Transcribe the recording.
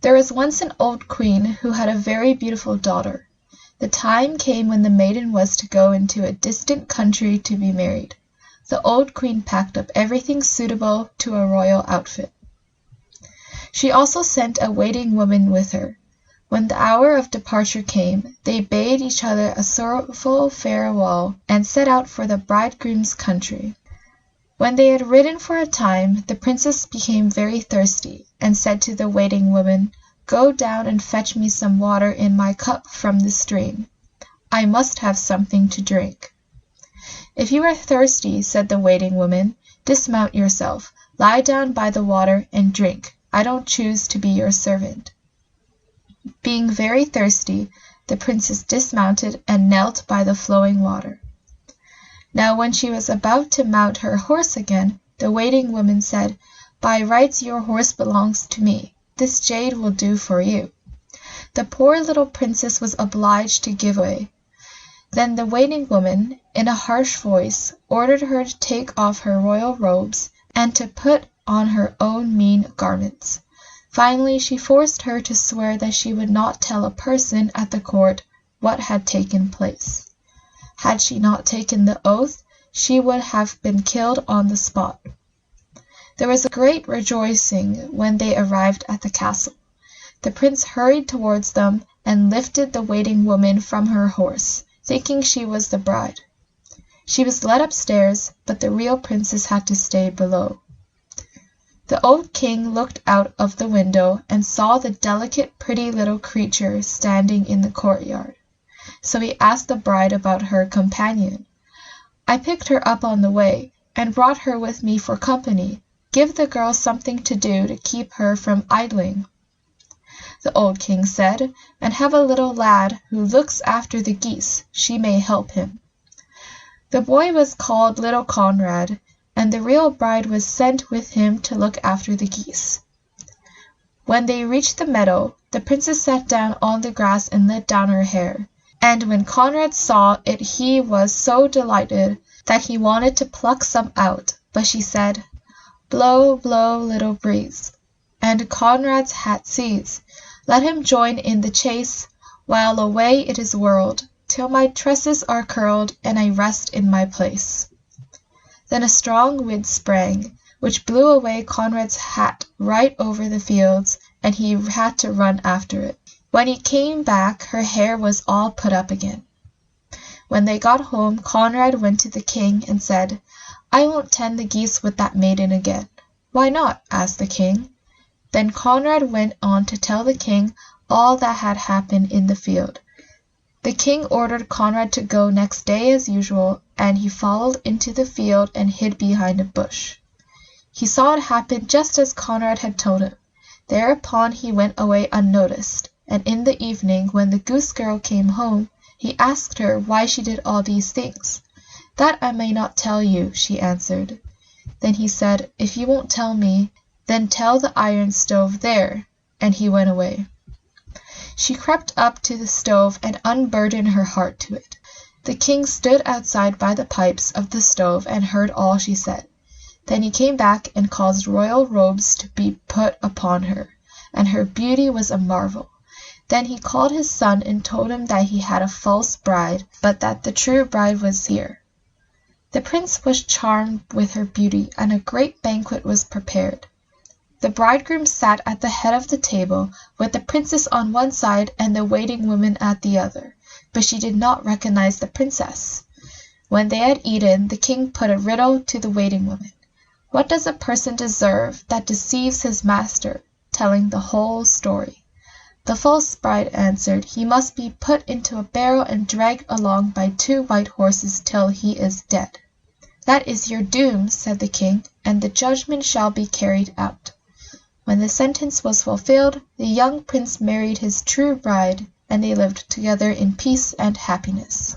There was once an old queen who had a very beautiful daughter. The time came when the maiden was to go into a distant country to be married. The old queen packed up everything suitable to a royal outfit. She also sent a waiting woman with her. When the hour of departure came, they bade each other a sorrowful farewell and set out for the bridegroom's country. When they had ridden for a time, the princess became very thirsty, and said to the waiting woman, "Go down and fetch me some water in my cup from the stream. I must have something to drink." "If you are thirsty," said the waiting woman, "dismount yourself, lie down by the water, and drink. I don't choose to be your servant." Being very thirsty, the princess dismounted and knelt by the flowing water. Now when she was about to mount her horse again, the waiting woman said, "By rights your horse belongs to me. This jade will do for you." The poor little princess was obliged to give way. Then the waiting woman, in a harsh voice, ordered her to take off her royal robes and to put on her own mean garments. Finally she forced her to swear that she would not tell a person at the court what had taken place. Had she not taken the oath, she would have been killed on the spot. There was a great rejoicing when they arrived at the castle. The prince hurried towards them and lifted the waiting woman from her horse, thinking she was the bride. She was led upstairs, but the real princess had to stay below. The old king looked out of the window and saw the delicate, pretty little creature standing in the courtyard. So he asked the bride about her companion. "I picked her up on the way, and brought her with me for company. Give the girl something to do to keep her from idling." The old king said, "And have a little lad who looks after the geese. She may help him." The boy was called little Conrad, and the real bride was sent with him to look after the geese. When they reached the meadow, the princess sat down on the grass and let down her hair. And when Conrad saw it he was so delighted that he wanted to pluck some out, but she said, "Blow, blow, little breeze." And Conrad's hat seized. "Let him join in the chase, while away it is whirled, till my tresses are curled, and I rest in my place." Then a strong wind sprang, which blew away Conrad's hat right over the fields, and he had to run after it. When he came back, her hair was all put up again. When they got home, Conrad went to the king and said, "I won't tend the geese with that maiden again." "Why not?" asked the king. Then Conrad went on to tell the king all that had happened in the field. The king ordered Conrad to go next day as usual, and he followed into the field and hid behind a bush. He saw it happen just as Conrad had told him. Thereupon he went away unnoticed, and in the evening, when the Goose Girl came home, he asked her why she did all these things. "That I may not tell you," she answered. Then he said, "If you won't tell me, then tell the iron stove there," and he went away. She crept up to the stove and unburdened her heart to it. The king stood outside by the pipes of the stove and heard all she said. Then he came back and caused royal robes to be put upon her, and her beauty was a marvel. Then he called his son and told him that he had a false bride, but that the true bride was here. The prince was charmed with her beauty, and a great banquet was prepared. The bridegroom sat at the head of the table, with the princess on one side and the waiting woman at the other, but she did not recognize the princess. When they had eaten, the king put a riddle to the waiting woman. "What does a person deserve that deceives his master?" telling the whole story. The false bride answered, "He must be put into a barrel and dragged along by 2 white horses till he is dead." "That is your doom," said the king, "and the judgment shall be carried out." When the sentence was fulfilled, the young prince married his true bride, and they lived together in peace and happiness.